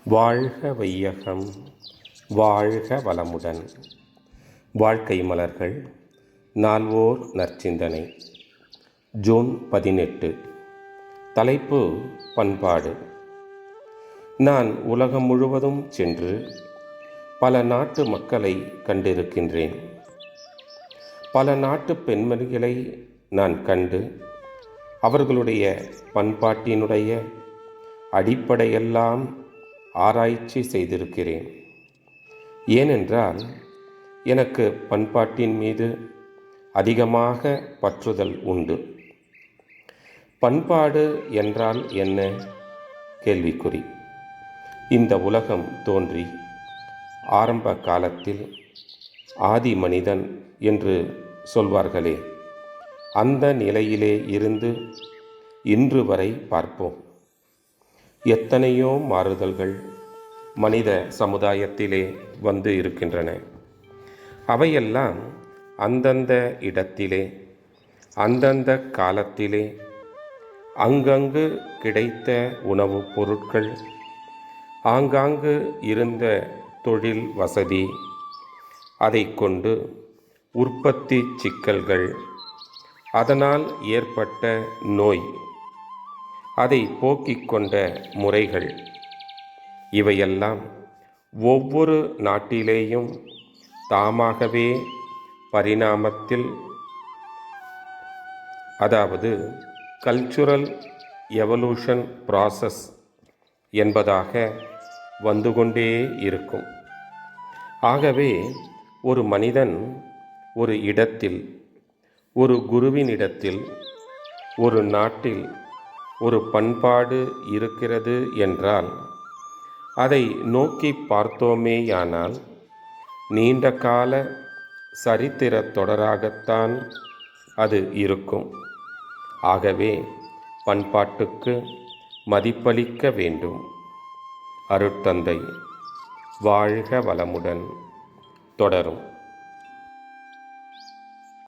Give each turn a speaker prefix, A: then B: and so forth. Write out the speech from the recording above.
A: வாழ்க வையகம், வாழ்க வளமுடன். வாழ்க்கை மலர்கள் நால்வோர் நற்சிந்தனை. ஜூன் 18. தலைப்பு பண்பாடு. நான் உலகம் முழுவதும் சென்று பல நாட்டு மக்களை கண்டிருக்கின்றேன். பல நாட்டு பெண்மணிகளை நான் கண்டு அவர்களுடைய பண்பாட்டினுடைய அடிப்படையெல்லாம் ஆராய்ச்சி செய்திருக்கிறேன். ஏனென்றால் எனக்கு பண்பாட்டின் மீது அதிகமாக பற்றுதல் உண்டு. பண்பாடு என்றால் என்ன? கேள்விக்குறி. இந்த உலகம் தோன்றி ஆரம்ப காலத்தில் ஆதி மனிதன் என்று சொல்வார்களே, அந்த நிலையிலே இருந்து இன்று வரை பார்ப்போம். எத்தனையோ மாறுதல்கள் மனித சமுதாயத்திலே வந்து இருக்கின்றன. அவையெல்லாம் அந்தந்த இடத்திலே அந்தந்த காலத்திலே அங்கங்கு கிடைத்த உணவுப் பொருட்கள், ஆங்காங்கு இருந்த தொழில் வசதி, அதை கொண்டு உற்பத்தி சிக்கல்கள், அதனால் ஏற்பட்ட நோய், அதை போக்கிக் கொண்ட முறைகள், இவையெல்லாம் ஒவ்வொரு நாட்டிலேயும் தாமாகவே பரிணாமத்தில், அதாவது கல்ச்சுரல் எவல்யூஷன் ப்ராசஸ் என்பதாக வந்து கொண்டே இருக்கும். ஆகவே ஒரு மனிதன் ஒரு இடத்தில், ஒரு குருவினிடத்தில், ஒரு நாட்டில் ஒரு பண்பாடு இருக்கிறது என்றால் அதை நோக்கி பார்த்தோமேயானால் நீண்ட கால சரித்திர தொடராகத்தான் அது இருக்கும். ஆகவே பண்பாட்டுக்கு மதிப்பளிக்க வேண்டும். அருட்தந்தை. வாழ்க வளமுடன். தொடரும்.